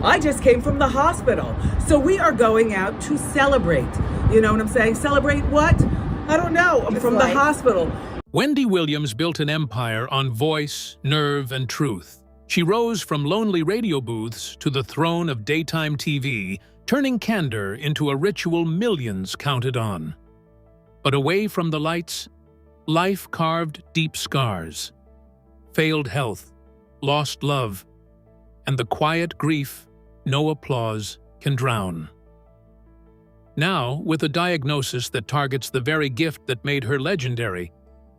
I just came from the hospital. So we are going out to celebrate. You know what I'm saying? Celebrate what? I don't know. I'm from the hospital. Wendy Williams built an empire on voice, nerve, and truth. She rose from lonely radio booths to the throne of daytime TV, turning candor into a ritual millions counted on. But away from the lights, life carved deep scars. Failed health, lost love, and the quiet grief no applause can drown. Now, with a diagnosis that targets the very gift that made her legendary,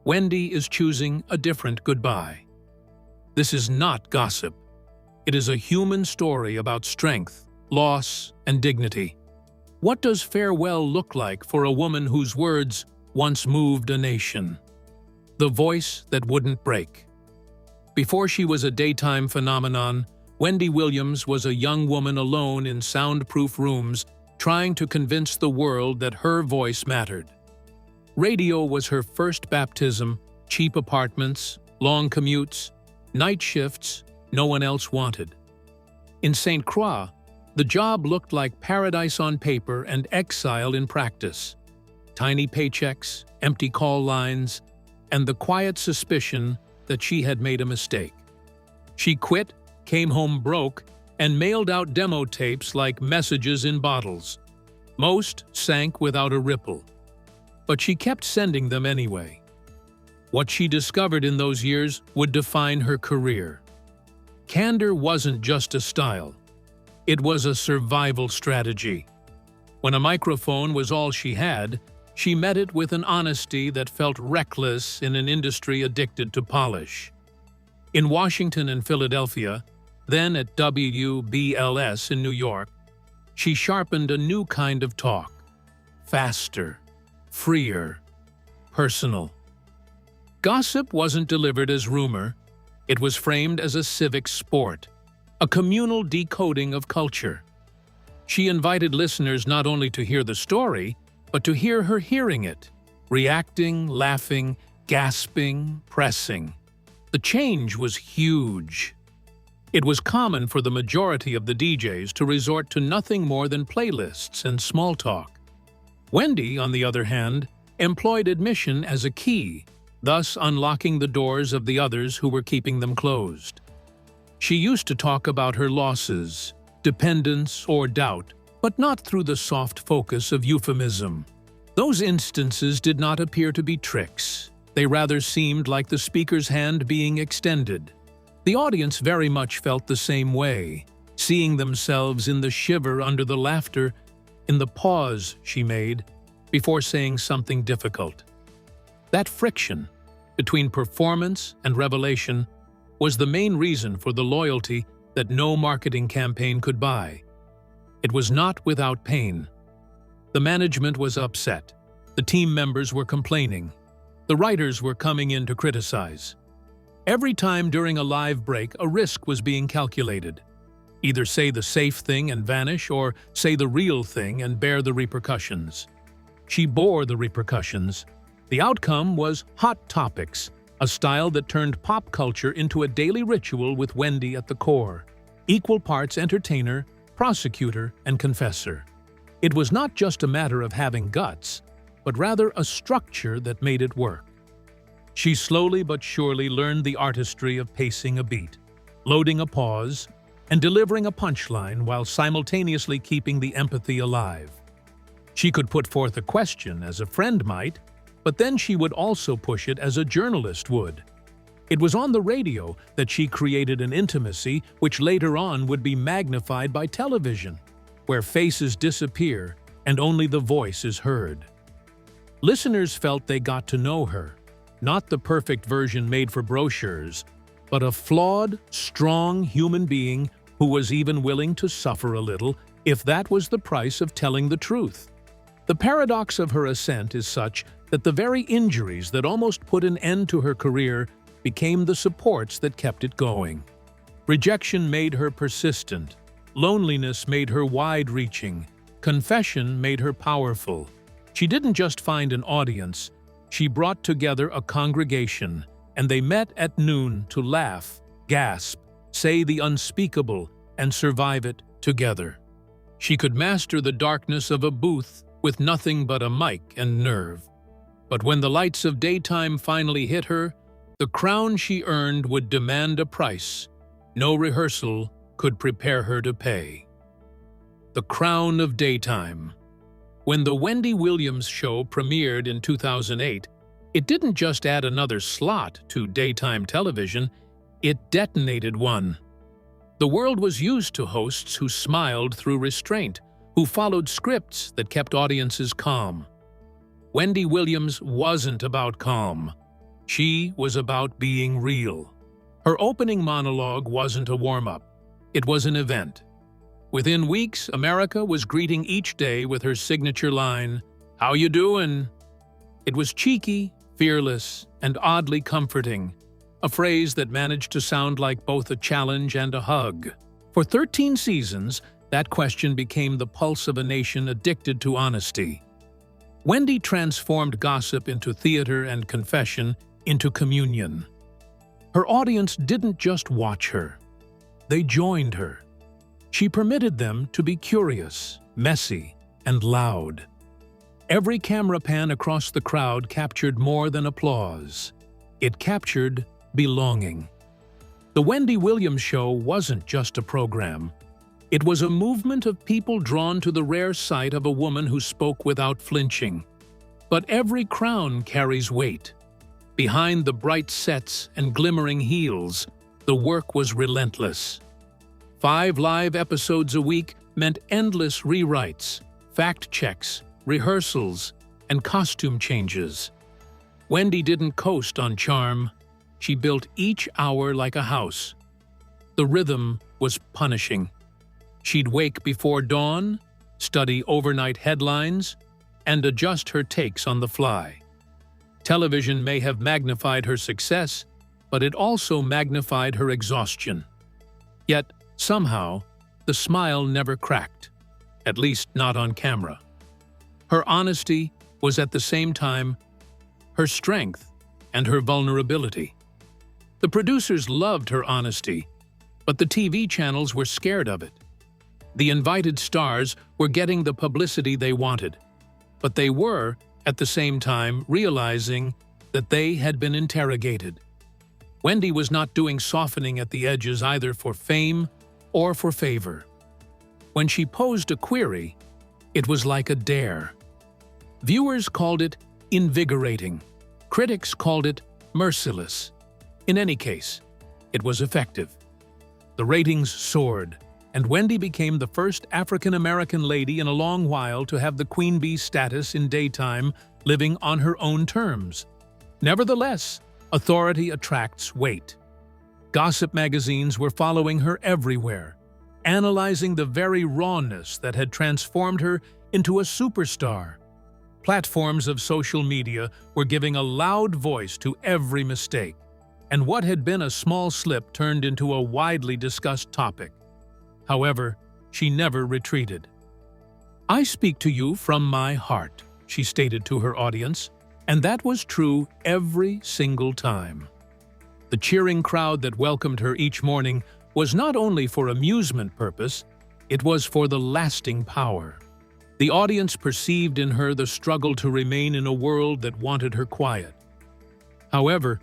Wendy is choosing a different goodbye. This is not gossip. It is a human story about strength, loss, and dignity. What does farewell look like for a woman whose words once moved a nation? The voice that wouldn't break. Before she was a daytime phenomenon, Wendy Williams was a young woman alone in soundproof rooms trying to convince the world that her voice mattered. Radio was her first baptism, cheap apartments, long commutes, night shifts no one else wanted. In St. Croix, the job looked like paradise on paper and exile in practice. Tiny paychecks, empty call lines, and the quiet suspicion that she had made a mistake. She quit, came home broke, and mailed out demo tapes like messages in bottles. Most sank without a ripple. But she kept sending them anyway. What she discovered in those years would define her career. Candor wasn't just a style. It was a survival strategy. When a microphone was all she had, she met it with an honesty that felt reckless in an industry addicted to polish. In Washington and Philadelphia, then at WBLS in New York, she sharpened a new kind of talk. Faster, freer, personal. Gossip wasn't delivered as rumor. It was framed as a civic sport, a communal decoding of culture. She invited listeners not only to hear the story, but to hear her hearing it, reacting, laughing, gasping, pressing. The change was huge. It was common for the majority of the DJs to resort to nothing more than playlists and small talk. Wendy, on the other hand, employed admission as a key, thus unlocking the doors of the others who were keeping them closed. She used to talk about her losses, dependence, or doubt, but not through the soft focus of euphemism. Those instances did not appear to be tricks. They rather seemed like the speaker's hand being extended. The audience very much felt the same way, seeing themselves in the shiver under the laughter, in the pause she made before saying something difficult. That friction between performance and revelation was the main reason for the loyalty that no marketing campaign could buy. It was not without pain. The management was upset. The team members were complaining. The writers were coming in to criticize. Every time during a live break, a risk was being calculated. Either say the safe thing and vanish, or say the real thing and bear the repercussions. She bore the repercussions. The outcome was Hot Topics, a style that turned pop culture into a daily ritual with Wendy at the core. Equal parts entertainer, prosecutor, and confessor. It was not just a matter of having guts, but rather a structure that made it work. She slowly but surely learned the artistry of pacing a beat, loading a pause, and delivering a punchline while simultaneously keeping the empathy alive. She could put forth a question as a friend might, but then she would also push it as a journalist would. It was on the radio that she created an intimacy which later on would be magnified by television, where faces disappear and only the voice is heard. Listeners felt they got to know her, not the perfect version made for brochures, but a flawed, strong human being who was even willing to suffer a little if that was the price of telling the truth. The paradox of her ascent is such that the very injuries that almost put an end to her career became the supports that kept it going. Rejection made her persistent, loneliness made her wide-reaching, confession made her powerful. She didn't just find an audience, she brought together a congregation, and they met at noon to laugh, gasp, say the unspeakable, and survive it together. She could master the darkness of a booth with nothing but a mic and nerve. But when the lights of daytime finally hit her, the crown she earned would demand a price no rehearsal could prepare her to pay. The crown of daytime. When the Wendy Williams show premiered in 2008, it didn't just add another slot to daytime television, it detonated one. The world was used to hosts who smiled through restraint, who followed scripts that kept audiences calm. Wendy Williams wasn't about calm. She was about being real. Her opening monologue wasn't a warm-up. It was an event. Within weeks, America was greeting each day with her signature line, "How you doing?" It was cheeky, fearless, and oddly comforting, a phrase that managed to sound like both a challenge and a hug. For 13 seasons, that question became the pulse of a nation addicted to honesty. Wendy transformed gossip into theater and confession into communion. Her audience didn't just watch her. They joined her. She permitted them to be curious, messy, and loud. Every camera pan across the crowd captured more than applause. It captured belonging. The Wendy Williams Show wasn't just a program. It was a movement of people drawn to the rare sight of a woman who spoke without flinching. But every crown carries weight. Behind the bright sets and glimmering heels, the work was relentless. 5 live episodes a week meant endless rewrites, fact checks, rehearsals, and costume changes. Wendy didn't coast on charm. She built each hour like a house. The rhythm was punishing. She'd wake before dawn, study overnight headlines, and adjust her takes on the fly. Television may have magnified her success, but it also magnified her exhaustion. Yet, somehow, the smile never cracked, at least not on camera. Her honesty was at the same time her strength and her vulnerability. The producers loved her honesty, but the TV channels were scared of it. The invited stars were getting the publicity they wanted, but they were, at the same time, realizing that they had been interrogated. Wendy was not doing softening at the edges either for fame or for favor. When she posed a query, it was like a dare. Viewers called it invigorating. Critics called it merciless. In any case, it was effective. The ratings soared, and Wendy became the first African-American lady in a long while to have the Queen Bee status in daytime, living on her own terms. Nevertheless, authority attracts weight. Gossip magazines were following her everywhere, analyzing the very rawness that had transformed her into a superstar. Platforms of social media were giving a loud voice to every mistake, and what had been a small slip turned into a widely discussed topic. However, she never retreated. "I speak to you from my heart," she stated to her audience, and that was true every single time. The cheering crowd that welcomed her each morning was not only for amusement purpose, it was for the lasting power. The audience perceived in her the struggle to remain in a world that wanted her quiet. However,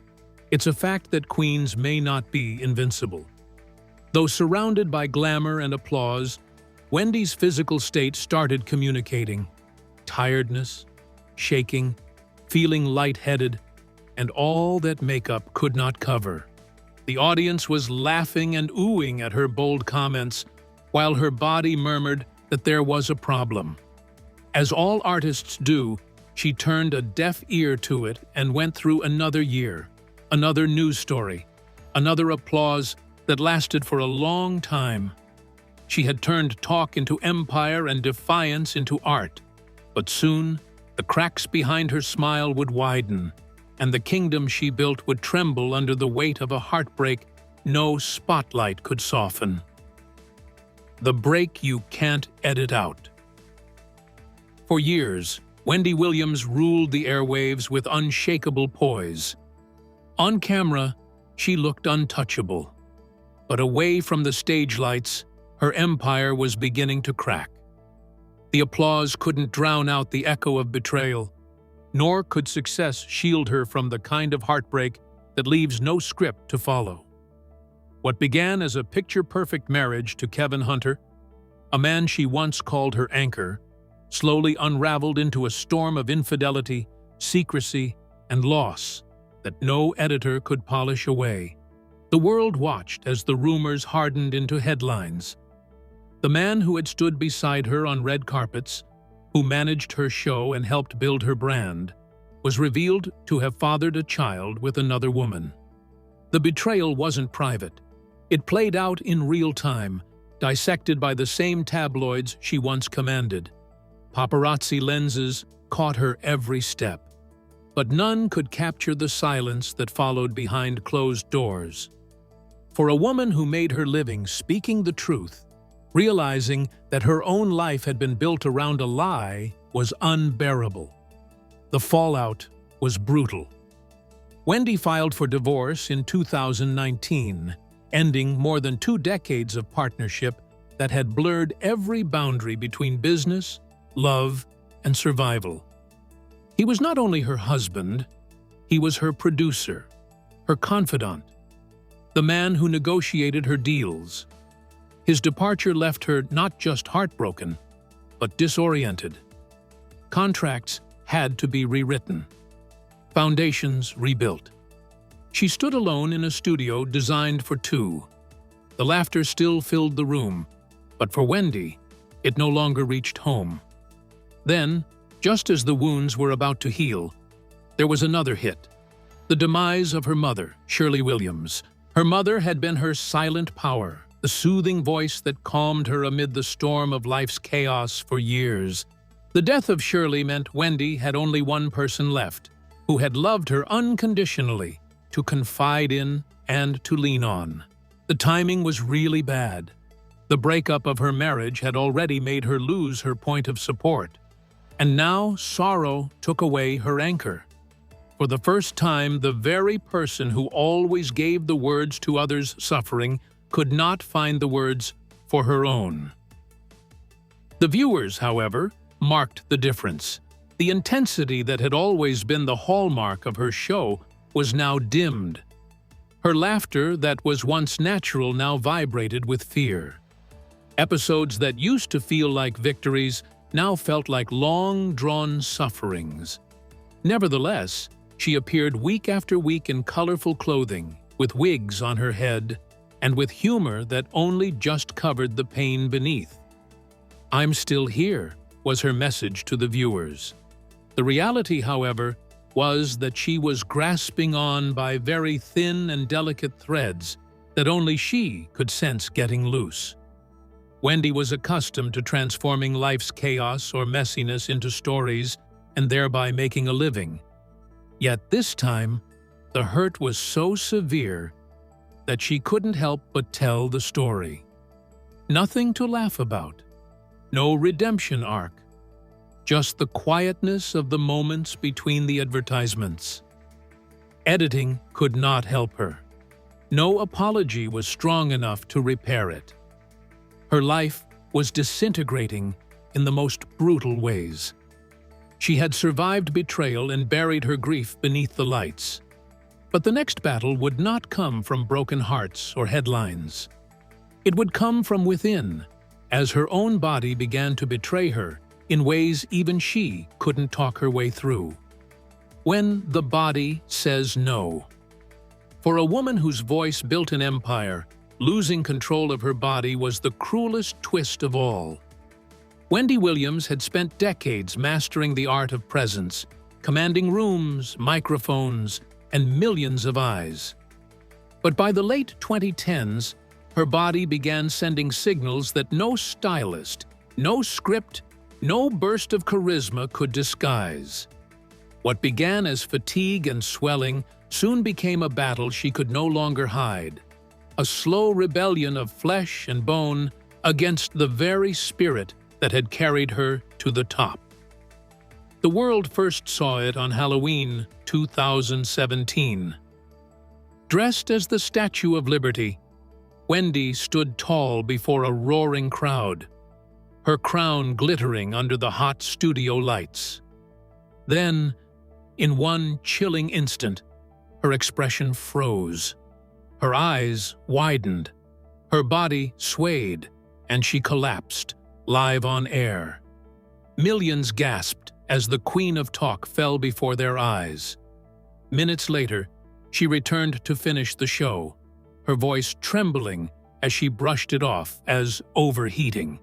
it's a fact that queens may not be invincible. Though surrounded by glamour and applause, Wendy's physical state started communicating. Tiredness, shaking, feeling lightheaded, and all that makeup could not cover. The audience was laughing and oohing at her bold comments, while her body murmured that there was a problem. As all artists do, she turned a deaf ear to it and went through another year, another news story, another applause that lasted for a long time. She had turned talk into empire and defiance into art, but soon the cracks behind her smile would widen, and the kingdom she built would tremble under the weight of a heartbreak no spotlight could soften. The break you can't edit out. For years, Wendy Williams ruled the airwaves with unshakable poise. On camera, she looked untouchable. But away from the stage lights, Her empire was beginning to crack. The applause couldn't drown out the echo of betrayal, nor could success shield her from the kind of heartbreak that leaves no script to follow. What began as a picture-perfect marriage to Kevin Hunter, a man she once called her anchor, slowly unraveled into a storm of infidelity, secrecy, and loss that no editor could polish away. The world watched as the rumors hardened into headlines. The man who had stood beside her on red carpets, who managed her show and helped build her brand, was revealed to have fathered a child with another woman. The betrayal wasn't private. It played out in real time, dissected by the same tabloids she once commanded. Paparazzi lenses caught her every step, but none could capture the silence that followed behind closed doors. For a woman who made her living speaking the truth, realizing that her own life had been built around a lie was unbearable. The fallout was brutal. Wendy filed for divorce in 2019, ending more than 2 decades of partnership that had blurred every boundary between business, love, and survival. He was not only her husband, he was her producer, her confidant, the man who negotiated her deals. His departure left her not just heartbroken, but disoriented. Contracts had to be rewritten, foundations rebuilt. She stood alone in a studio designed for 2. The laughter still filled the room, but for Wendy, it no longer reached home. Then, just as the wounds were about to heal, there was another hit. The demise of her mother, Shirley Williams. Her mother had been her silent power, the soothing voice that calmed her amid the storm of life's chaos for years. The death of Shirley meant Wendy had only one person left, who had loved her unconditionally, to confide in and to lean on. The timing was really bad. The breakup of her marriage had already made her lose her point of support. And now sorrow took away her anchor. For the first time, the very person who always gave the words to others' suffering could not find the words for her own. The viewers, however, marked the difference. The intensity that had always been the hallmark of her show was now dimmed. Her laughter that was once natural now vibrated with fear. Episodes that used to feel like victories now felt like long-drawn sufferings. Nevertheless, she appeared week after week in colorful clothing, with wigs on her head, and with humor that only just covered the pain beneath. "I'm still here," was her message to the viewers. The reality, however, was that she was grasping on by very thin and delicate threads that only she could sense getting loose. Wendy was accustomed to transforming life's chaos or messiness into stories and thereby making a living. Yet this time, the hurt was so severe that she couldn't help but tell the story. Nothing to laugh about, no redemption arc, just the quietness of the moments between the advertisements. Editing could not help her. No apology was strong enough to repair it. Her life was disintegrating in the most brutal ways. She had survived betrayal and buried her grief beneath the lights. But the next battle would not come from broken hearts or headlines. It would come from within, as her own body began to betray her in ways even she couldn't talk her way through. When the body says no. For a woman whose voice built an empire, losing control of her body was the cruelest twist of all. Wendy Williams had spent decades mastering the art of presence, commanding rooms, microphones, and millions of eyes. But by the late 2010s, her body began sending signals that no stylist, no script, no burst of charisma could disguise. What began as fatigue and swelling soon became a battle she could no longer hide, a slow rebellion of flesh and bone against the very spirit that had carried her to the top. The world first saw it on Halloween 2017. Dressed as the Statue of Liberty, Wendy stood tall before a roaring crowd, her crown glittering under the hot studio lights. Then, in one chilling instant, her expression froze. Her eyes widened, her body swayed, and she collapsed, live on air. Millions gasped as the Queen of Talk fell before their eyes. Minutes later, she returned to finish the show, her voice trembling as she brushed it off as overheating.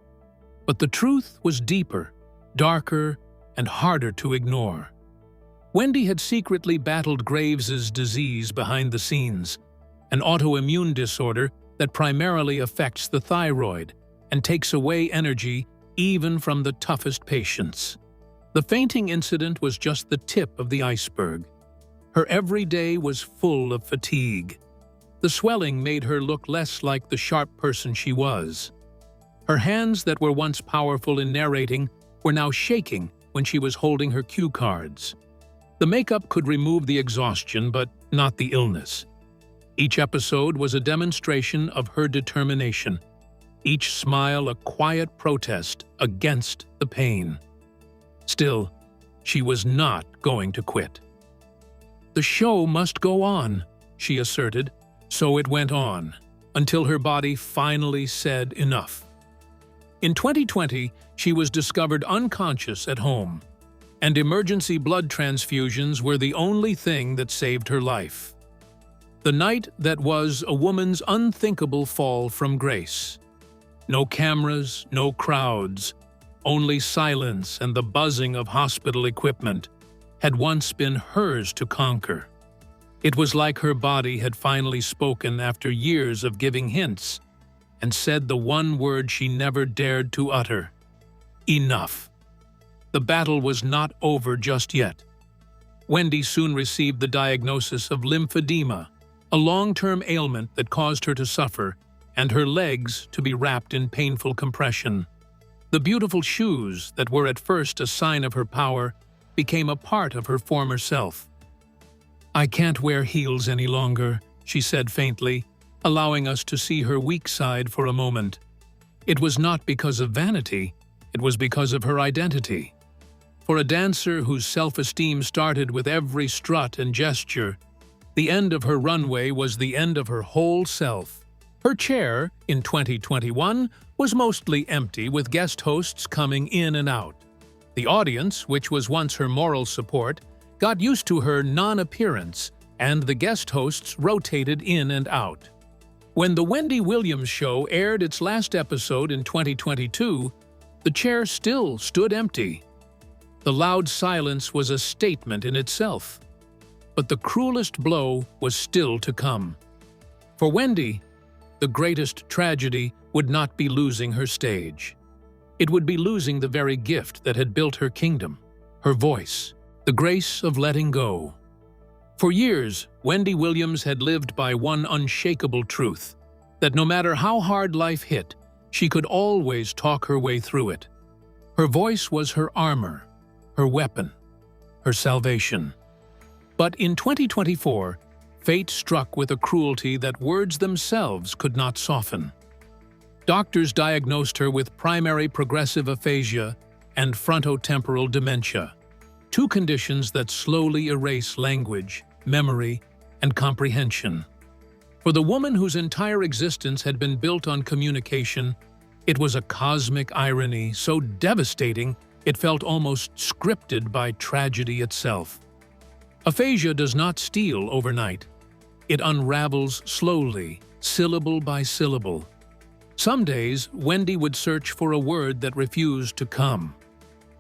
But the truth was deeper, darker, and harder to ignore. Wendy had secretly battled Graves's disease behind the scenes, an autoimmune disorder that primarily affects the thyroid and takes away energy even from the toughest patients. The fainting incident was just the tip of the iceberg. Her every day was full of fatigue. The swelling made her look less like the sharp person she was. Her hands that were once powerful in narrating were now shaking when she was holding her cue cards. The makeup could remove the exhaustion, but not the illness. Each episode was a demonstration of her determination, each smile a quiet protest against the pain. Still, she was not going to quit. "The show must go on," she asserted, so it went on, until her body finally said enough. In 2020, she was discovered unconscious at home, and emergency blood transfusions were the only thing that saved her life. The night that was a woman's unthinkable fall from grace. No cameras, no crowds, only silence and the buzzing of hospital equipment had once been hers to conquer. It was like her body had finally spoken after years of giving hints and said the one word she never dared to utter: enough. The battle was not over just yet. Wendy soon received the diagnosis of lymphedema, a long-term ailment that caused her to suffer and her legs to be wrapped in painful compression. The beautiful shoes that were at first a sign of her power became a part of her former self. "I can't wear heels any longer," she said faintly, allowing us to see her weak side for a moment. It was not because of vanity, it was because of her identity. For a dancer whose self-esteem started with every strut and gesture, the end of her runway was the end of her whole self. Her chair, in 2021, was mostly empty, with guest hosts coming in and out. The audience, which was once her moral support, got used to her non-appearance, and the guest hosts rotated in and out. When the Wendy Williams show aired its last episode in 2022, the chair still stood empty. The loud silence was a statement in itself. But the cruelest blow was still to come. For Wendy, the greatest tragedy would not be losing her stage. It would be losing the very gift that had built her kingdom, her voice, the grace of letting go. For years, Wendy Williams had lived by one unshakable truth, that no matter how hard life hit, she could always talk her way through it. Her voice was her armor, her weapon, her salvation. But in 2024, fate struck with a cruelty that words themselves could not soften. Doctors diagnosed her with primary progressive aphasia and frontotemporal dementia, two conditions that slowly erase language, memory, and comprehension. For the woman whose entire existence had been built on communication, it was a cosmic irony so devastating it felt almost scripted by tragedy itself. Aphasia does not steal overnight. It unravels slowly, syllable by syllable. Some days, Wendy would search for a word that refused to come.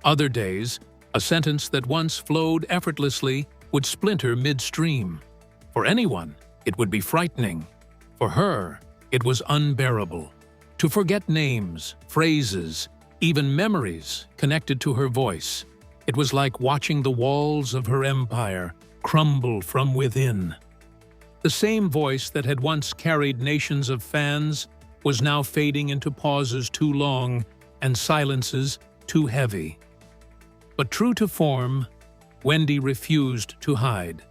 Other days, a sentence that once flowed effortlessly would splinter midstream. For anyone, it would be frightening. For her, it was unbearable. To forget names, phrases, even memories connected to her voice, it was like watching the walls of her empire crumble from within. The same voice that had once carried nations of fans was now fading into pauses too long and silences too heavy. But true to form, Wendy refused to hide.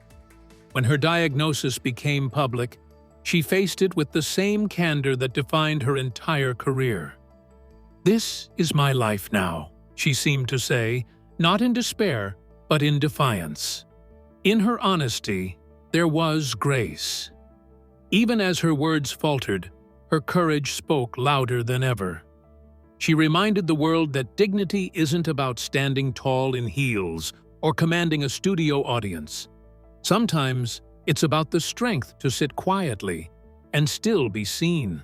When her diagnosis became public, she faced it with the same candor that defined her entire career. "This is my life now," she seemed to say, not in despair, but in defiance. In her honesty, there was grace. Even as her words faltered, her courage spoke louder than ever. She reminded the world that dignity isn't about standing tall in heels or commanding a studio audience. Sometimes it's about the strength to sit quietly and still be seen.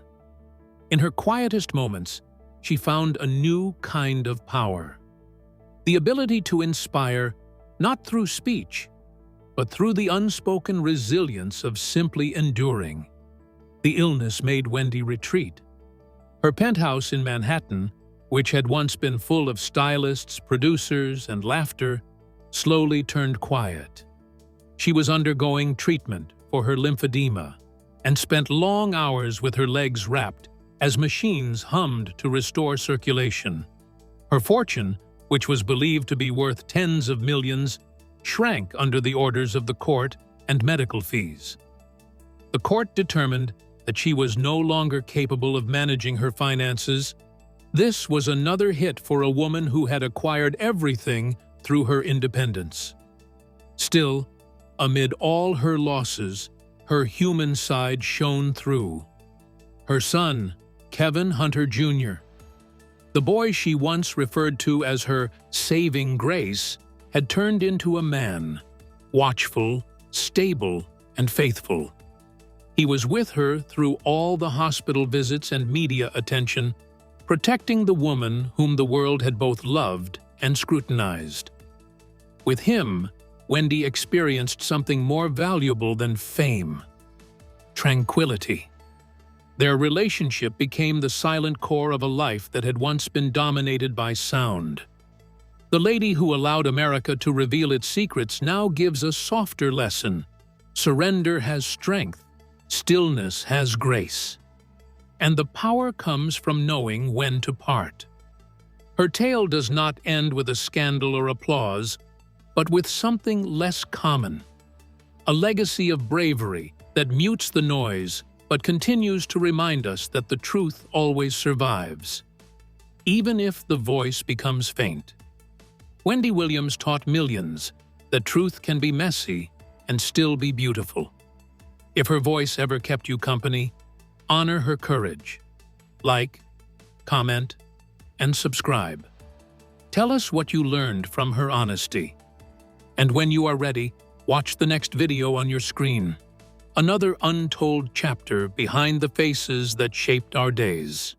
In her quietest moments, she found a new kind of power. The ability to inspire, not through speech, but through the unspoken resilience of simply enduring. The illness made Wendy retreat. Her penthouse in Manhattan, which had once been full of stylists, producers, and laughter, slowly turned quiet. She was undergoing treatment for her lymphedema and spent long hours with her legs wrapped as machines hummed to restore circulation. Her fortune, which was believed to be worth tens of millions, shrank under the orders of the court and medical fees. The court determined that she was no longer capable of managing her finances. This was another hit for a woman who had acquired everything through her independence. Still, amid all her losses, her human side shone through. Her son, Kevin Hunter Jr., the boy she once referred to as her saving grace, had turned into a man, watchful, stable, and faithful. He was with her through all the hospital visits and media attention, protecting the woman whom the world had both loved and scrutinized. With him, Wendy experienced something more valuable than fame: tranquility. Their relationship became the silent core of a life that had once been dominated by sound. The lady who allowed America to reveal its secrets now gives a softer lesson. Surrender has strength, stillness has grace, and the power comes from knowing when to part. Her tale does not end with a scandal or applause, but with something less common: a legacy of bravery that mutes the noise but continues to remind us that the truth always survives, even if the voice becomes faint. Wendy Williams taught millions that truth can be messy and still be beautiful. If her voice ever kept you company, honor her courage. Like, comment, and subscribe. Tell us what you learned from her honesty. And when you are ready, watch the next video on your screen. Another untold chapter behind the faces that shaped our days.